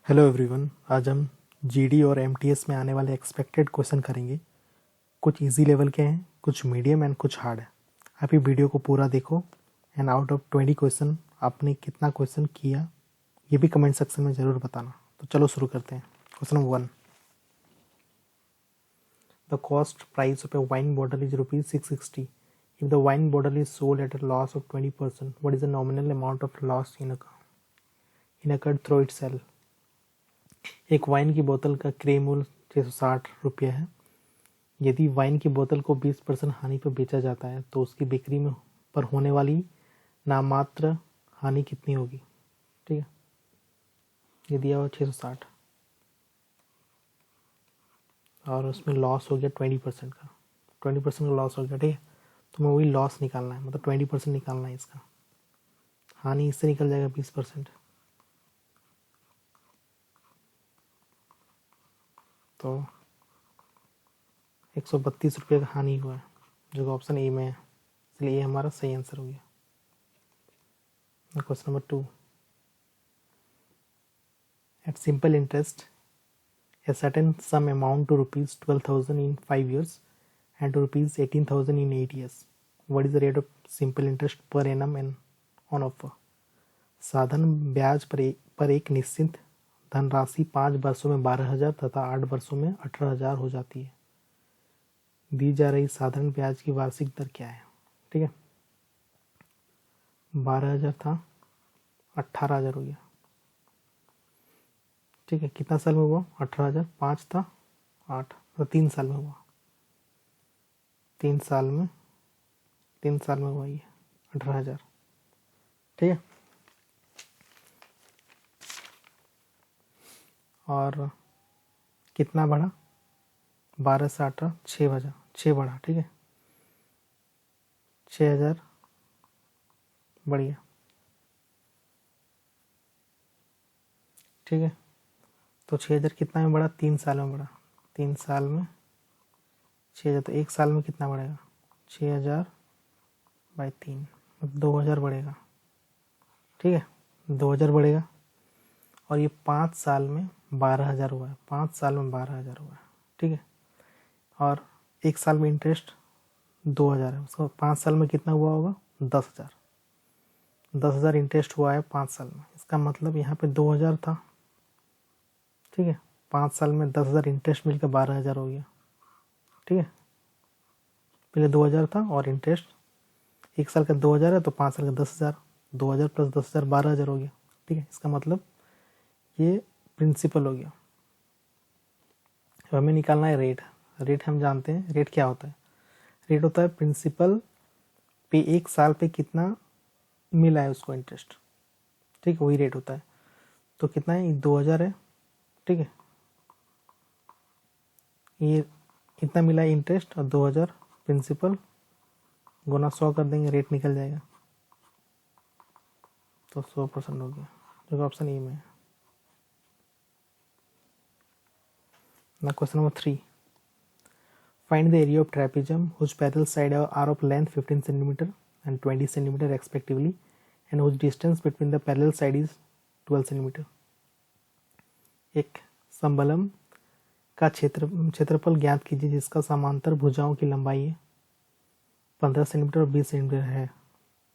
Hello everyone, आज हम GD और एमटीएस में आने वाले एक्सपेक्टेड क्वेश्चन करेंगे। कुछ इजी लेवल के हैं, कुछ मीडियम एंड कुछ हार्ड है। आप ये वीडियो को पूरा देखो एंड आउट ऑफ 20 क्वेश्चन आपने कितना क्वेश्चन किया ये भी कमेंट सेक्शन में ज़रूर बताना। तो चलो शुरू करते हैं। Question number 1, the cost price of a wine bottle is ₹660। If the wine bottle is sold at a loss of 20%, what is the nominal amount of loss incurred through it sale. एक wine की बोतल का क्रय मूल्य ₹660 है। यदि wine की बोतल को 20% हानि पर बेचा जाता है तो उसकी बिक्री में पर होने वाली नाममात्र हानि कितनी होगी। ठीक है, ये दिया हुआ 660 और उसमें लॉस हो गया 20% का। 20% का लॉस हो गया। ठीक है, तो मैं वही लॉस निकालना है, मतलब 20% निकालना है इसका। हानि इससे निकल जाएगा 20%, तो ₹132 का हानि हुआ है, जो ऑप्शन ए में है, इसलिए ये हमारा सही आंसर हो गया। Question number 2, at simple interest a certain sum amount to ₹12,000 in 5 years and to ₹18,000 in 8 years. What is the rate of simple interest per annum and on offer? साधारण ब्याज पर एक निश्चित धनराशि 5 वर्षों में 12,000 तथा 8 वर्षों में 18,000 हो जाती है। दी जा रही साधारण ब्याज की वार्षिक दर क्या है। ठीक है, 12,000 था, 18,000 हो गया। ठीक है, कितना साल में हुआ? 18,000, 5 था 8, तो 3 साल में हुआ। 3 साल में हुआ ये 18,000। ठीक है, और कितना बढ़ा? 12 से 18, 6 बजा, 6 बढ़ा। ठीक है, 6,000 बढ़ गया। ठीक है, तो 6,000 कितना में बढ़ा? 3 साल में बढ़ा। 3 साल में 6,000, तो 1 साल में कितना बढ़ेगा? 6,000 बाई 3, मतलब 2,000 बढ़ेगा। ठीक है, 2,000 बढ़ेगा। और ये 5 साल में 12,000 हुआ है। 5 साल में 12,000 हुआ है। ठीक है, और 1 साल में इंटरेस्ट 2,000 है, उसको 5 साल में कितना हुआ होगा? 10,000। 10,000 इंटरेस्ट हुआ है 5 साल में, इसका मतलब यहाँ पे 2,000 था। ठीक है, 5 साल में 10,000 इंटरेस्ट मिलकर 12,000 हो गया। ठीक है, पहले 2,000 था और इंटरेस्ट 1 साल का 2,000 है, तो 5 साल का 10,000, 2,000 प्लस 10,000 12,000 हो गया। ठीक है, इसका मतलब ये प्रिंसिपल हो गया। अब हमें निकालना है रेट। रेट हम जानते हैं, रेट क्या होता है? रेट होता है प्रिंसिपल पे 1 साल पे कितना मिला है उसको इंटरेस्ट। ठीक है, वही रेट होता है। तो कितना है? 2,000 है। ठीक है, ये कितना मिला है इंटरेस्ट, और 2,000 प्रिंसिपल, गुना 100 कर देंगे, रेट निकल जाएगा, तो 100% हो गया, जो ऑप्शन ए में है। ना question number 3, find the area of trapezium whose parallel sides are of length 15 cm and 20 cm respectively and whose distance between the parallel side is 12 cm. एक समबलम का क्षेत्रफल ज्ञात कीजिए जिसका समांतर भुजाओं की लंबाई 15 सेंटीमीटर और 20 सेंटीमीटर है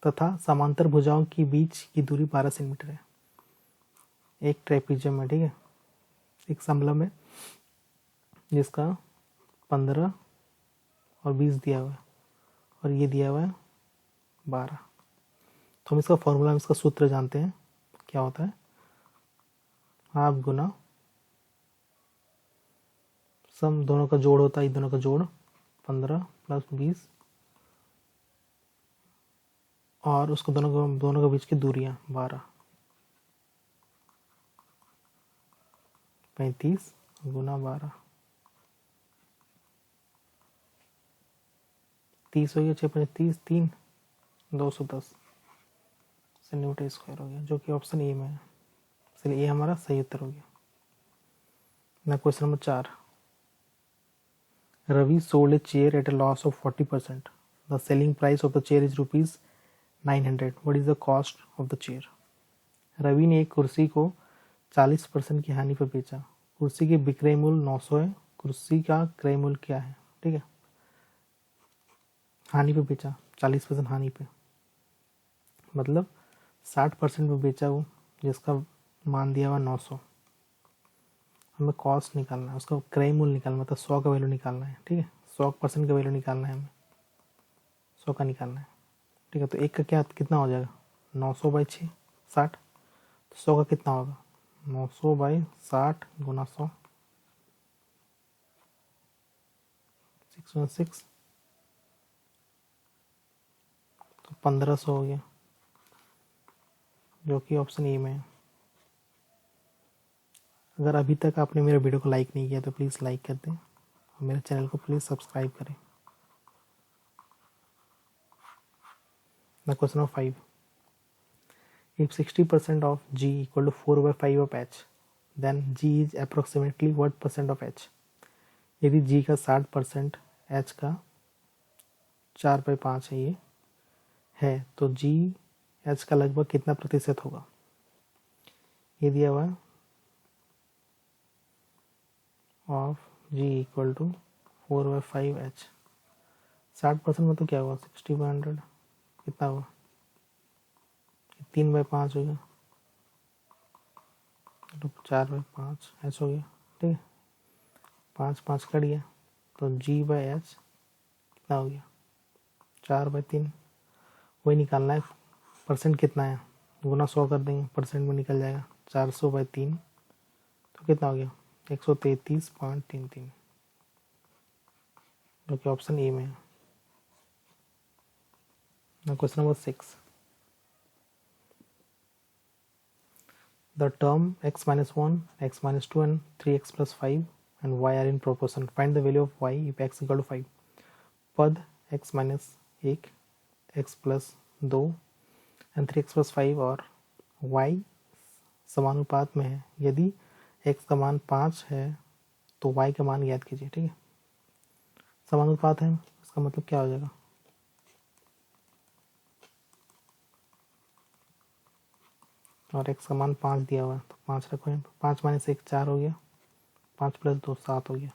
तथा समांतर भुजाओं की बीच की दूरी 12 सेंटीमीटर है। एक ट्रेपेजियम है। ठीक है, एक समबलम है जिसका 15 और 20 दिया हुआ है और ये दिया हुआ है 12। तो हम इसका फॉर्मूला, हम इसका सूत्र जानते हैं, क्या होता है? हाफ गुना सम, दोनों का जोड़ होता है, दोनों का जोड़ 15 प्लस 20 और उसको दोनों के बीच की दूरियां 12, 35 गुना 12, 30 हो गया। 6×5 = 3, 210 सेंटीमीटर स्क्वायर हो गया, जो कि ऑप्शन ए में है, इसलिए ये हमारा सही उत्तर हो गया। ना question number 4, Ravi sold a chair at a loss of 40%. The selling price of the chair is ₹900. What is the cost of the chair? Ravi ने एक कुर्सी को 40% की हानि पर बेचा। कुर्सी की विक्रय मूल्य 900 है, कुर्सी का क्रय मूल्य क्या है? ठीक है, हानि पे बेचा 40% हानि पे, मतलब 60% पे बेचा वो, जिसका मान दिया हुआ 900। हमें कॉस्ट निकालना है, उसका क्रय मूल्य निकालना, मतलब 100 का वैल्यू निकालना है। ठीक है, 100% का वैल्यू निकालना है हमें, 100 का निकालना है। ठीक है, तो एक का क्या कितना हो जाएगा? 900/6 60, तो 100 का कितना होगा? 900/60 गुना 100, 616, तो 1500 हो गया, जो कि ऑप्शन ए में है। अगर अभी तक आपने मेरे वीडियो को लाइक नहीं किया तो प्लीज़ लाइक कर दें और मेरे चैनल को प्लीज़ सब्सक्राइब करें। Now question number 5. If 60% of G equal to 4/5 of H, then G is approximately what percent of H? यदि G का 60%, H का 4/5 है, ये है, तो G H का लगभग कितना प्रतिशत होगा? ये दिया हुआ है of G equal to 4/5H। 60% में तो क्या हुआ? 60/100 कितना हुआ? 3/5 हो गया, तो 4/5 H हो गया। ठीक है, 5 कट गया, तो G/H कितना हो गया? 4/3। वही निकालना है, परसेंट कितना है, गुना 100 कर देंगे, परसेंट में निकल जाएगा। 400/3 तो कितना हो गया? 133.33, जो कि ऑप्शन ए में है। Question number 6. The term x-1, x-2 and 3x plus 5 and y are in proportion. Find the value of y if x equal to 5. पद x-1, x plus 2 and 3x plus 5 और y समानुपात में है। यदि x का मान 5 है तो y का मान ज्ञात कीजिए। ठीक है, समानुपात है, इसका मतलब क्या हो जाएगा? और x का मान 5 दिया हुआ है, तो 5 रखो यहाँ पर। 5 - 1 4 हो गया, 5 + 2 7 हो गया,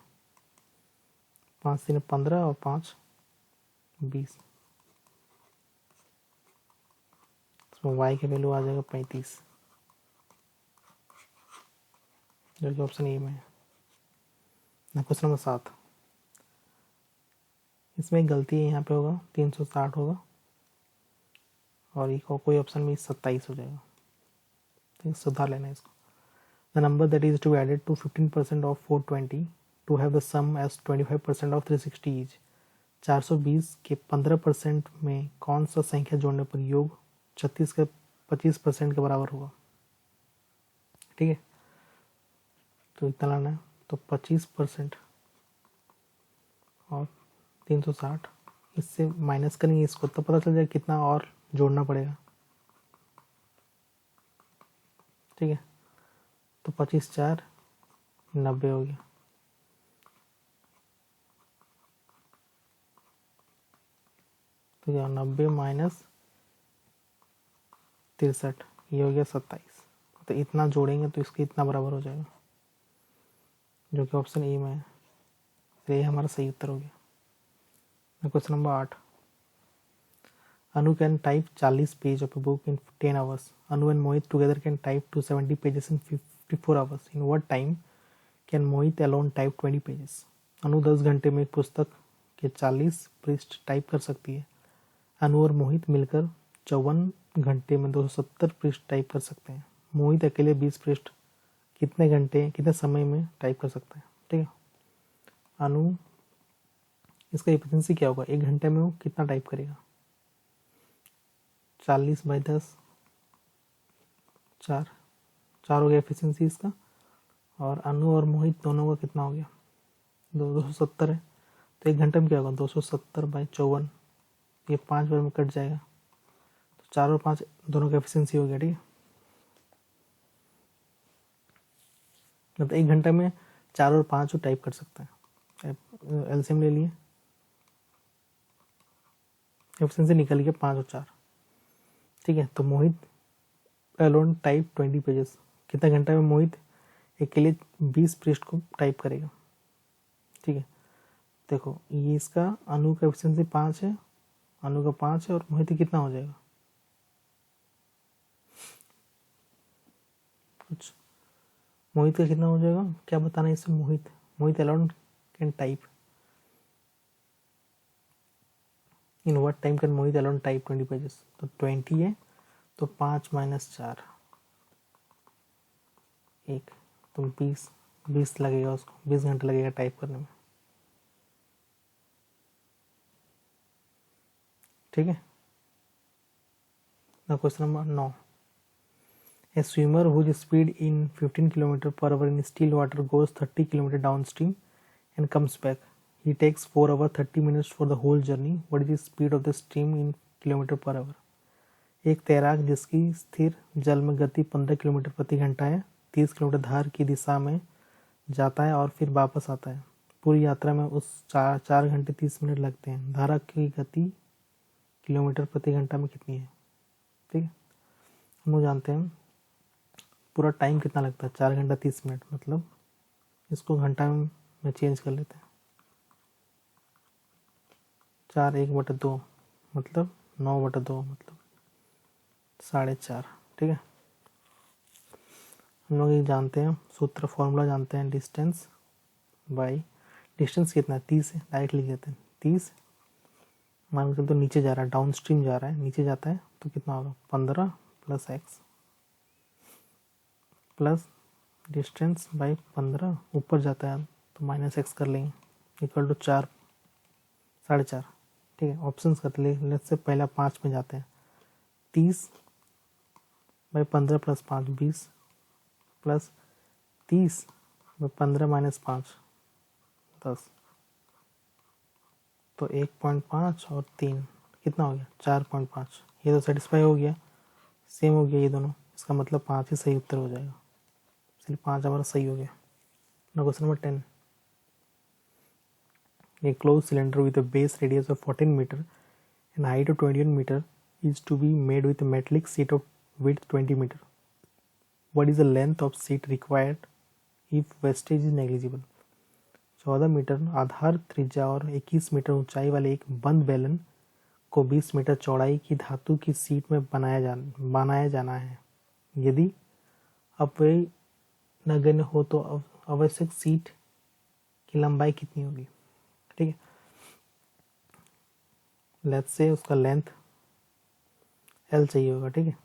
5 3 15 और 5 20। इसमें y की वैल्यू आ जाएगा 35, जो कि ऑप्शन ए में है। Question number 7. इसमें एक गलती है, यहाँ पे होगा 360 होगा और एक कोई ऑप्शन में 27 हो जाएगा, तो सुधार लेना है इसको। The number that is to be added to 15% of 420 to have the sum as 25% of 360 is. 420 के 15% में कौन सा संख्या जोड़ने पर योग 36 के 25% के बराबर होगा? ठीक है, तो इतना लाना है, तो 25% और 360, इससे माइनस करेंगे इसको तो पता चल जाएगा कितना और जोड़ना पड़ेगा। ठीक है, तो 25 4 90 हो गया, तो क्या 90 माइनस 63, ये हो गया 27। तो इतना जोड़ेंगे तो इसके इतना बराबर हो जाएगा, जो कि ऑप्शन ए में है। तो ये हमारा सही उत्तर हो गया। Question number 8. Anu can type 40 pages of a book in 10 hours. Anu and Mohit together can type 270 pages in 54 hours. In what time can Mohit alone type 20 pages? अनु 10 घंटे में एक पुस्तक के 40 पृष्ठ टाइप कर सकती है। अनु और मोहित मिलकर 54 घंटे में 270 पृष्ठ टाइप कर सकते हैं। मोहित अकेले 20 पृष्ठ कितने समय में टाइप कर सकता है? ठीक है, अनु इसका एफिशिएंसी क्या होगा? 1 घंटे में वो कितना टाइप करेगा? 40/10 4 हो गया एफिशिएंसी इसका। और अनु और मोहित दोनों का कितना हो गया? 270 है, तो 1 घंटे में क्या होगा? 270/54, ये 5 बार में कट जाएगा, तो 4 और 5 दोनों का एफिशिएंसी हो गया। ठीक है, मतलब 1 घंटे में 4 और 5 टाइप कर सकते हैं। एलसीएम ले लिए, एफिशिएंसी निकल गया 5 और 4। ठीक है, तो मोहित अलोन टाइप 20 पेजेस, कितना घंटा में मोहित अकेले 20 पृष्ठ को टाइप करेगा। ठीक है, देखो ये इसका अनु का एफिशिएंसी 5 है, अनु का 5 है, और मोहित कितना हो जाएगा कुछ, मोहित का कितना हो जाएगा क्या बताना है इसमें। Mohit alone can type in what time can Mohit alone type 20 pages. तो 20 है तो 5 - 4 1, तो 20 लगेगा उसको, 20 घंटे लगेगा टाइप करने में। ठीक है ना। Question number 9, A swimmer whose speed in 15 km/h in still water goes 30 km downstream and comes back. He takes 4 hours 30 minutes for the whole journey. What is the speed of the stream in km/h? एक तैराक जिसकी स्थिर जल में गति 15 kilometre प्रति घंटा है, 30 किलोमीटर धार की दिशा में जाता है और फिर वापस आता है। पूरी यात्रा में उस 4 घंटे 30 मिनट लगते हैं। धारा की गति किलोमीटर प्रति घंटा में कितनी है। ठीक है, हम लोग जानते हैं पूरा टाइम कितना लगता है, 4 घंटा 30 मिनट, मतलब इसको घंटा में चेंज कर लेते हैं। 4 1/2 मतलब 9/2 मतलब 4.5। ठीक है, हम लोग ये जानते हैं सूत्र फॉर्मूला जानते हैं, डिस्टेंस बाई डिस्टेंस कितना है 30 है, डायरेक्ट लिख देते हैं 30। मान के चल तो नीचे जा रहा है, डाउन स्ट्रीम जा रहा है, नीचे जाता है तो कितना होगा 15 + x प्लस डिस्टेंस बाई 15, ऊपर जाता है तो -x कर लेंगे, इक्वल टू 4 4.5। ठीक है, ऑप्शन करते लेने से पहला 5 में जाते हैं, 30/15 + 5 20 प्लस 30/15 - 5 10, तो 1.5 और 3 कितना हो गया 4.5। ये तो सेटिस्फाई हो गया, सेम हो गया ये दोनों, इसका मतलब 5 ही सही उत्तर हो जाएगा, इसलिए 5 हमारा सही हो गया ना। Question number 10, A closed cylinder with a base radius of 14 meter and height of 21 meter is to be made with a metallic sheet of width 20 meter. What is the length of sheet required if wastage is negligible? 14 metre आधार त्रिज्या और 21 metre ऊंचाई वाले एक बंद बेलन को 20 metre चौड़ाई की धातु की सीट में बनाया जाना है। यदि अपव्यय नगण्य हो तो आवश्यक सीट की लंबाई कितनी होगी। ठीक है, लेट्स से उसका लेंथ L चाहिए होगा। ठीक है,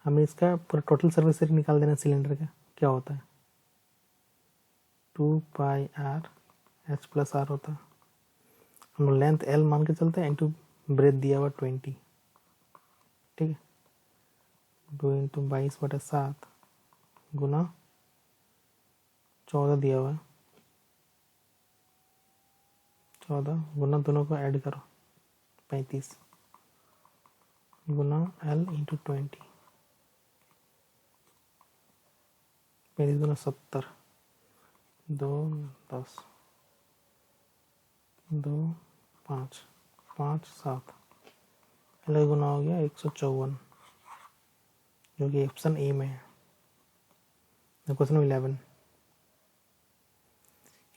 हमें इसका पूरा टोटल सर्विस एरिया निकाल देना सिलेंडर का, क्या होता है 2πr h + r होता है। हम लेंथ L मान के चलते हैं, इंटू ब्रेथ दिया हुआ 20। ठीक है, 2 × 22/7 गुना 14 दिया हुआ है, 14 गुना दोनों को ऐड करो 35 गुना L × 20, 35 गुना 70, 2 10 2 5 5 7, L गुना हो गया 154, जो कि ऑप्शन ए में है। Question 11,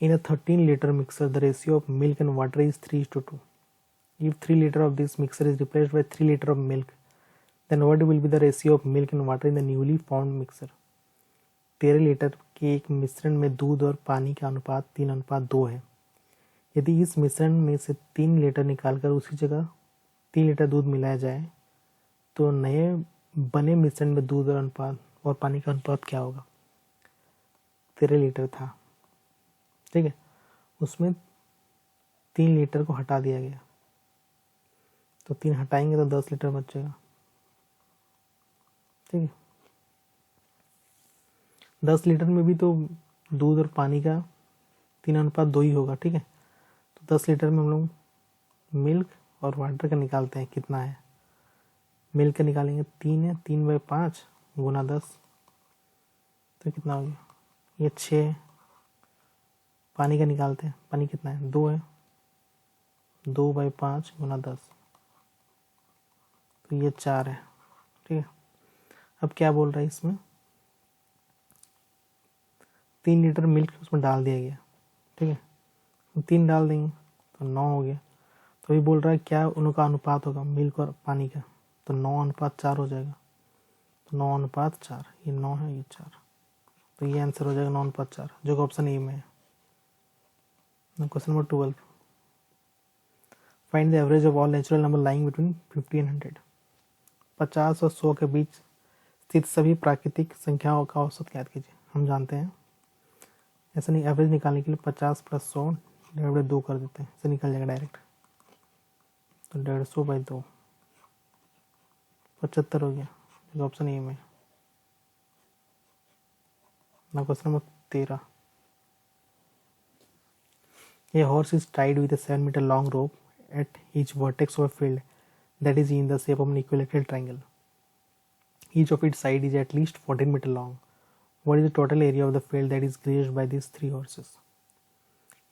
in a 13 liter mixer the ratio of milk and water is 3:2. If 3 liter of this mixture is replaced by 3 liter of milk, then what will be the ratio of milk and water in the newly formed mixer? 13 litre के एक मिश्रण में दूध और पानी का अनुपात 3:2 है। यदि इस मिश्रण में से 3 लीटर निकालकर उसी जगह 3 लीटर दूध मिलाया जाए तो नए बने मिश्रण में दूध और पानी का अनुपात क्या होगा। 13 लीटर था, ठीक है, उसमें 3 लीटर को हटा दिया गया, तो 3 हटाएंगे तो 10 लीटर बचेगा। ठीक है, 10 लीटर में भी तो दूध और पानी का 3:2 ही होगा। ठीक है, तो 10 लीटर में हम लोग मिल्क और वाटर का निकालते हैं, कितना है। मिल्क का निकालेंगे 3 है, 3/5 गुना 10, तो कितना हो गया, ये 6 है। पानी का निकालते हैं, पानी कितना है 2 है, 2/5 गुना 10, तो ये 4 है। ठीक है, अब क्या बोल रहा है इसमें, 3 लीटर मिल्क उसमें डाल दिया गया, ठीक है, तो 3 डाल देंगे तो 9 हो गया। तो ये बोल रहा है क्या उनका अनुपात होगा मिल्क और पानी का, तो 9:4 हो जाएगा। तो 9:4, ये 9 है ये 4, तो ये आंसर हो जाएगा 9:4, जो कि ऑप्शन ए में है। Question number 12, find the average of all natural number lying between 50 and 100। 50 और 100 के बीच स्थित सभी प्राकृतिक संख्याओं का औसत ज्ञात कीजिए। हम जानते हैं ऐसा नहीं, एवरेज निकालने के लिए 50 + 100 / 2 कर देते हैं, इससे निकल जाएगा डायरेक्ट। तो 150/2 75 हो गया, जो ऑप्शन ए में। ना question number 13, A horse is tied with a 7-meter long rope at each vertex of a field that is in the shape of an equilateral triangle. Each of its sides is at least 14 meter long. What is the total area of the field that is grazed by these 3 horses?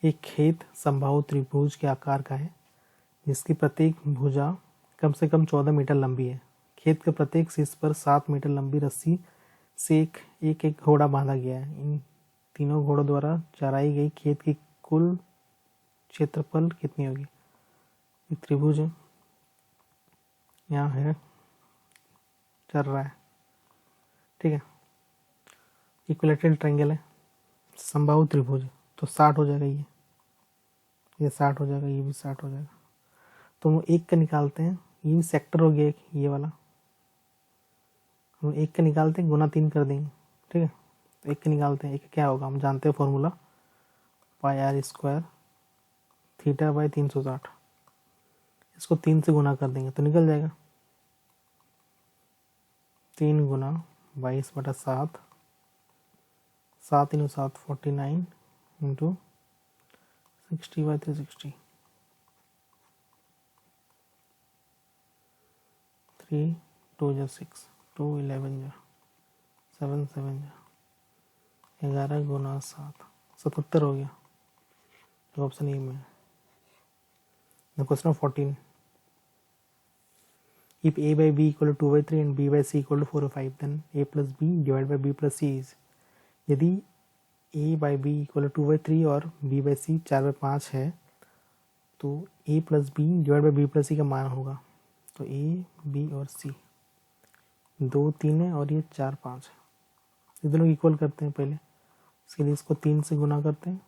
एक खेत समबाहु त्रिभुज के आकार का है जिसकी प्रत्येक भुजा कम से कम 14 मीटर लंबी है। खेत के प्रत्येक शीर्ष पर 7 मीटर लंबी रस्सी से एक घोड़ा बांधा गया है। इन तीनों घोड़ों द्वारा चराई गई खेत की कुल क्षेत्रफल कितनी होगी? एक त्रिभुज है, यहाँ है, चल रहा है, ठीक है, इक्विलेटरल ट्रायंगल है, समबाहु त्रिभुज है, तो 60 हो जाएगा, ये 60 हो जाएगा, ये भी 60 हो जाएगा। तो हम एक का निकालते हैं, ये भी सेक्टर हो गया एक, ये वाला हम एक का निकालते हैं, गुना 3 कर देंगे, ठीक है। तो एक का निकालते हैं, एक क्या होगा हम जानते हैं फॉर्मूला, πr² θ/360। इसको 3 से गुना कर देंगे तो निकल जाएगा 3 गुना 22/7, 7 × 7 49 × 60/360, 3 2 × 6 2 11 7 7 11 गुना 7 77 हो गया, तो ऑप्शन ए में। Question 14, if a/b = 2/3 and b/c = 4/5 then a + b / b + c is। यदि a/b = 2/3 और b/c 4/5 है तो a + b / b + c का मान होगा। तो a, b और c 2 3 है और ये 4 5 है, ये दोनों इक्वल करते हैं पहले। इसके लिए इसको 3 से गुना करते हैं,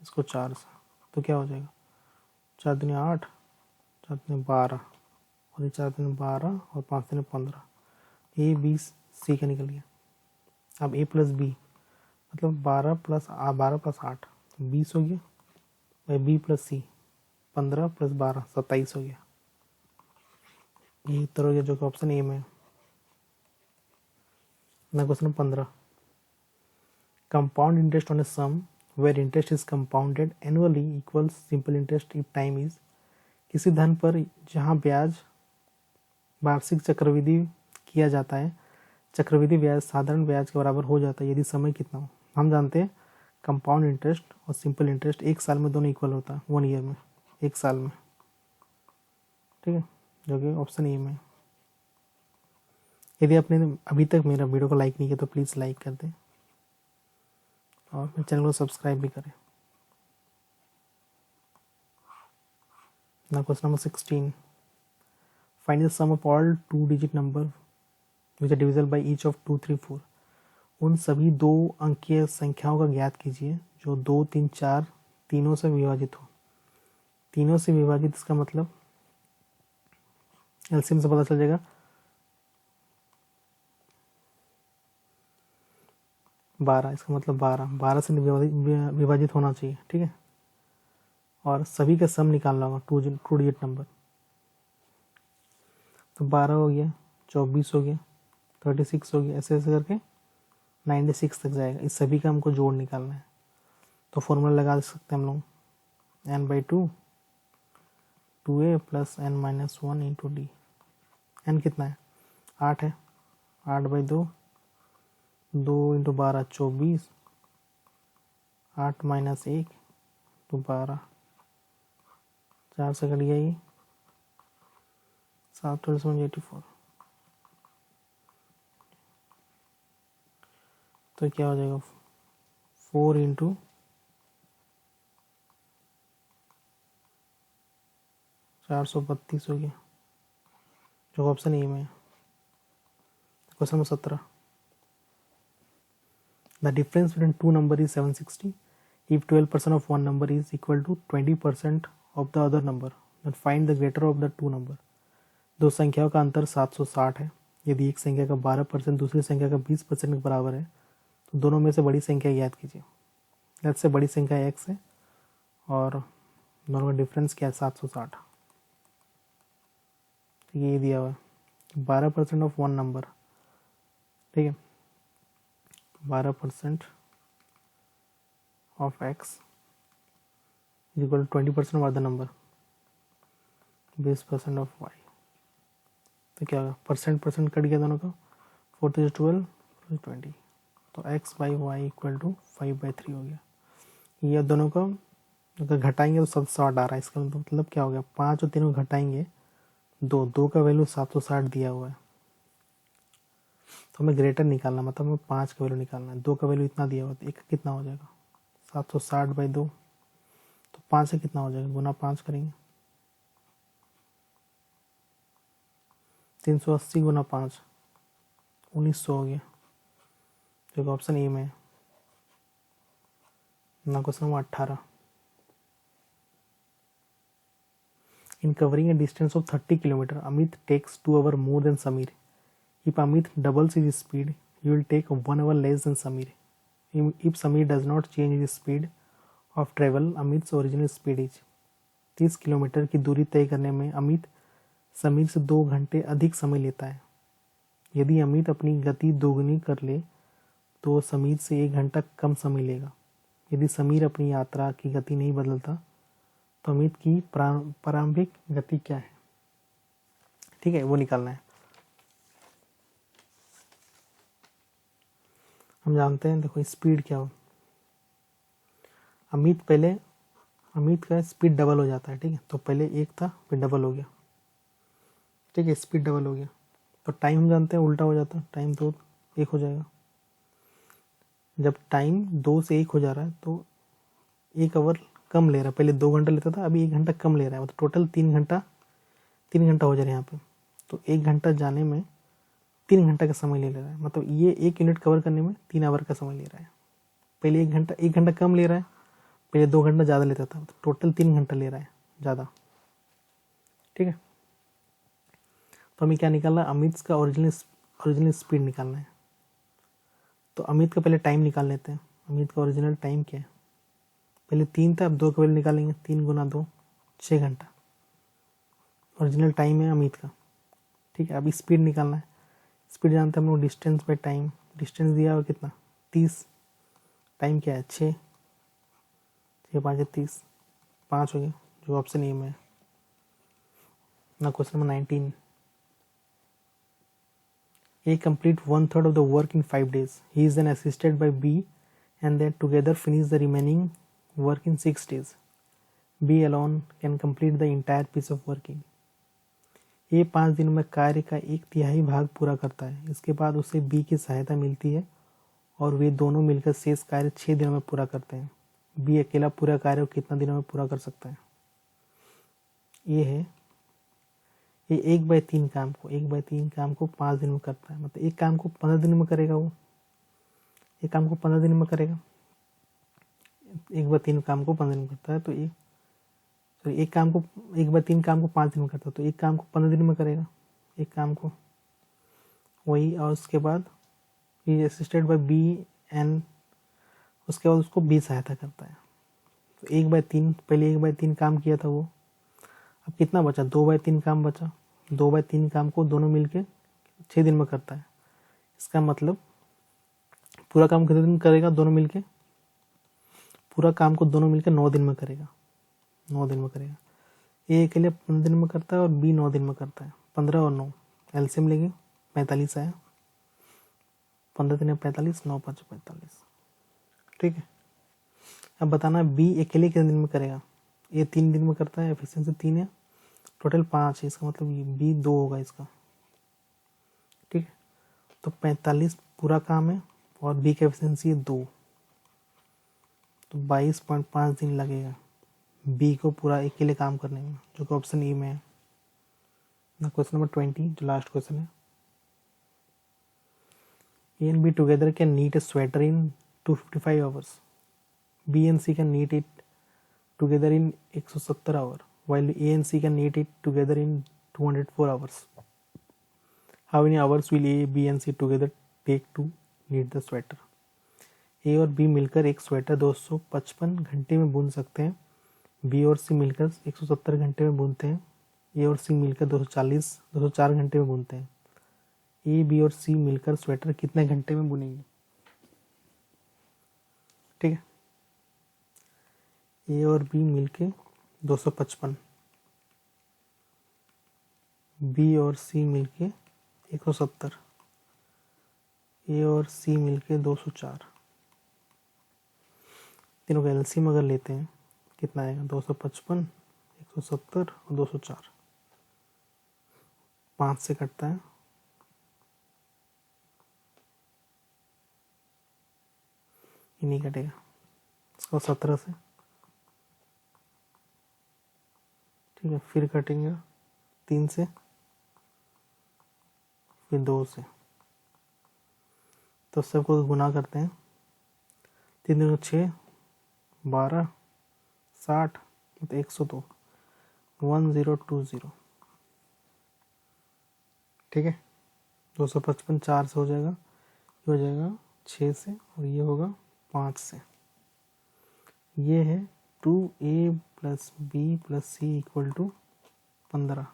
इसको 4 से, तो क्या हो जाएगा 4 दूनी 8, 4 दूनी 12 और ये 4 दूनी 12 और 5 दूनी 15, ए बी सी का निकल गया। अब a + b मतलब 12 + 8 20 हो गया, भाई b + c 15 + 12 27 हो गया, ये उत्तर हो गया जो कि ऑप्शन ए में। ना question 15, compound interest on a sum where interest is compounded annually equals simple interest if time is. किसी धन पर जहाँ ब्याज वार्षिक चक्रवृद्धि किया जाता है, चक्रवृद्धि ब्याज साधारण ब्याज के बराबर हो जाता है यदि समय कितना हो। हम जानते हैं कंपाउंड इंटरेस्ट और सिंपल इंटरेस्ट एक साल में दोनों इक्वल होता है, 1 ईयर में, एक साल में, ठीक है, जो कि ऑप्शन ए में। यदि आपने अभी तक मेरा वीडियो को लाइक नहीं किया तो प्लीज़ लाइक कर दें और मेरे चैनल को सब्सक्राइब भी करें। ना question number 16, find the sum of all 2-digit number which are divisible by each of 2 3 4। उन सभी 2 अंकीय संख्याओं का ज्ञात कीजिए जो 2 3 4 तीनों से विभाजित हो। तीनों से विभाजित इसका मतलब एलसीएम से पता चल जाएगा 12, इसका मतलब 12 से विभाजित होना चाहिए, ठीक है। और सभी का सम निकालना होगा 2-digit नंबर, तो 12 हो गया, 24 हो गया, 36 हो गया, ऐसे ऐसे करके 96 तक जाएगा। इस सभी का हमको जोड़ निकालना है, तो फॉर्मूला लगा सकते हैं हम लोग n/2 2a + n - 1 × d। n कितना है 8 है, 8/2 2 × 12 24, 8 - 1 तो 12, 4 से कट गया ये, 7 × 84, तो क्या हो जाएगा 4 इंटू 432 हो गया, जो ऑप्शन ए में है। Question number 17, the difference between two number is 760 if 12% of one number is equal to 20% of the other number, then find the greater of the two number। दो संख्याओं का अंतर 760 है। यदि एक संख्या का 12% दूसरी संख्या का 20% के बराबर है तो दोनों में से बड़ी संख्या याद कीजिए। जैसे बड़ी संख्या x है और दोनों का डिफरेंस क्या है 760। तो ये दिया हुआ है 12% ऑफ वन नंबर, ठीक है, 12% of x is equal to 20% of other number, 20% of y। तो क्या होगा, परसेंट परसेंट कट गया दोनों का, 4 to 12 20, तो x by y equal to 5/3 हो गया। ये दोनों का अगर घटाएंगे तो 760 आ रहा है। इसका मतलब क्या हो गया, 5 और 3 को घटाएंगे, 2 का वैल्यू 760 दिया हुआ है, तो हमें ग्रेटर निकालना, मतलब हमें 5 का वैल्यू निकालना है। 2 का वैल्यू इतना दिया हुआ है, 1 का कितना हो जाएगा 760/2, तो 5 से कितना हो जाएगा, गुना 5 करेंगे, 380 गुना 5 1900 हो गया, जो कि ऑप्शन ए में है ना। Question number 18, in covering a distance of 30 kilometres Amit takes 2 hours more than Samir। If Amit doubles his speed, he will take 1 hour less than Samir। If Samir does not change his speed of travel, Amit's original speed is। 30 kilometre की दूरी तय करने में अमित समीर से 2 घंटे अधिक समय लेता है। यदि अमित अपनी गति दोगुनी कर ले तो समीर से 1 घंटा कम समय लेगा। यदि समीर अपनी यात्रा की गति नहीं बदलता तो अमित की प्रारंभिक गति क्या है, ठीक है, वो निकालना है। हम जानते हैं, देखो स्पीड क्या हो, अमित का स्पीड डबल हो जाता है, ठीक है, तो पहले 1 था फिर डबल हो गया, ठीक है, स्पीड डबल हो गया। तो टाइम हम जानते हैं उल्टा हो जाता है, टाइम 2 1 हो जाएगा। जब टाइम 2 से 1 हो जा रहा है तो 1 आवर कम ले रहा है, पहले 2 घंटा लेता था, अभी 1 घंटा कम ले रहा है, मतलब टोटल 3 घंटा हो जा रहा है यहाँ पे। तो 1 घंटा जाने में 3 घंटा का समय ले रहा है, मतलब ये 1 यूनिट कवर करने में 3 आवर का समय ले रहा है। पहले 1 घंटा कम ले रहा है, पहले 2 घंटा ज़्यादा लेता था, तो टोटल 3 घंटा ले रहा है ज़्यादा, ठीक है। तो हमें क्या निकालना है, अमित का ओरिजिनल स्पीड निकालना है। तो अमित का पहले टाइम निकाल लेते हैं। अमित का ओरिजिनल टाइम क्या है, पहले 3 था, अब 2 का वैल्यू निकालेंगे, 3 गुना 2 6 घंटा ओरिजिनल टाइम है अमित का, ठीक है। अभी स्पीड निकालना है। स्पीड जानते हैं हम लोग, डिस्टेंस बाई टाइम। डिस्टेंस दिया हुआ कितना 30, टाइम क्या है 6, 6 5 30, 5 हो गया, जो ऑप्शन ए में है ना। Question number 19, A complete 1/3 of the work in 5 days. He is then assisted by B and they together finish the remaining work in 6 days. B alone can complete the entire piece of working। A 5 दिनों में कार्य का 1/3 भाग पूरा करता है। इसके बाद उसे B की सहायता मिलती है और वे दोनों मिलकर शेष कार्य 6 दिनों में पूरा करते हैं। B अकेला पूरा कार्य को कितना दिनों में पूरा कर सकता है। ये है, ये 1/3 काम को 5 दिन में करता है, मतलब एक काम को 15 दिन में करेगा, वो एक काम को 15 दिन में करेगा, 1/3 काम को 15 दिन में करता है। तो एक काम को 1/3 काम को 5 दिन में करता है, तो एक काम को 15 दिन में करेगा, एक काम को वही। और उसके बाद ये असिस्टेड बाय बी एंड उसके बाद उसको बी सहायता करता है। तो 1/3 पहले 1/3 काम किया था वो, अब कितना बचा 2/3 काम बचा। 2/3 काम को दोनों मिलके 6 दिन में करता है। इसका मतलब पूरा काम कितने दिन करेगा दोनों मिलके, पूरा काम को दोनों मिलके 9 दिन में करेगा, 9 दिन में करेगा। ए के लिए 15 दिन में करता है और बी 9 दिन में करता है। 15 और 9 एलसीएम लेंगे 45 आया, 15 दिन में 45, 9 5 45, ठीक है। अब बताना बी अकेले कितने दिन में करेगा। ये 3 दिन में करता है, एफिशिएंसी 3 है, टोटल 5 है, इसका मतलब ये बी 2 होगा इसका, ठीक है। तो 45 पूरा काम है और बी का एफिशिएंसी है 2, तो 22.5 दिन लगेगा बी को पूरा एक के लिए काम करने में, जो कि ऑप्शन ई में है ना। क्वेश्चन नंबर 20 जो लास्ट क्वेश्चन है, A and B together can knit a sweater in 255 hours, B and C can knit it together in 170 hour, while A and C can knit it together in 204 hours. How many hours will A, B and C together take to knit the sweater? A और B मिलकर एक sweater 255 घंटे में बुन सकते हैं, B और C मिलकर 170 घंटे में बुनते हैं, A और C मिलकर 204 घंटे में बुनते हैं। A, B और C मिलकर स्वेटर कितने घंटे में बुनेंगे? ठीक है, ए और बी मिलके 255, बी और सी मिलके 170, ए और सी मिलके 204। तीनों का एलसीएम अगर लेते हैं कितना आएगा? 255, 170 और 204। 5 से कटता है, ये नहीं कटेगा। इसको 17 से, ठीक है, फिर कटेंगे 3 से, फिर 2 से, तो सबको गुना करते हैं। 3 दूनी 6, 12, 60, तो 102, 1020। ठीक है, 255 4 से हो जाएगा, ये हो जाएगा 6 से, और ये होगा 5 से। ये है 2A + B + C = 15।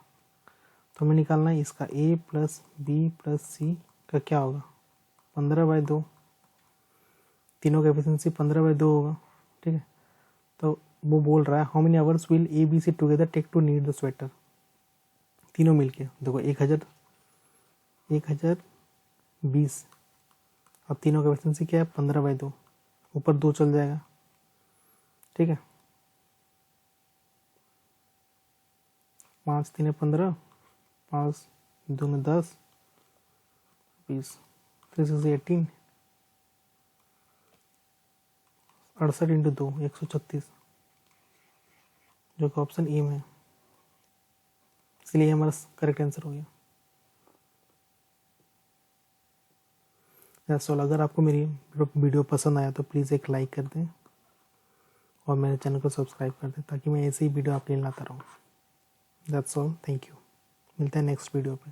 तो हमें निकालना है इसका A + B + C का क्या होगा? 15/2। तीनों का एफिशिएंसी 15/2 होगा। ठीक है, तो वो बोल रहा है how many hours will A, B, C together take to knit the sweater. तीनों मिलके देखो 1020, अब तीनों का एफिशिएंसी क्या है? 15/2, ऊपर 2 चल जाएगा। ठीक है, 5 3 15, 5 2 10, 20, 3 6 18, 68 × 2 136, जो कि ऑप्शन ए में है, इसलिए हमारा करेक्ट आंसर हो गया। That's all. अगर आपको मेरी वीडियो पसंद आया तो प्लीज़ एक लाइक कर दें और मेरे चैनल को सब्सक्राइब कर दें, ताकि मैं ऐसे ही वीडियो आपके लिए लाता रहूँ। That's all, thank you. मिलते हैं नेक्स्ट वीडियो पे।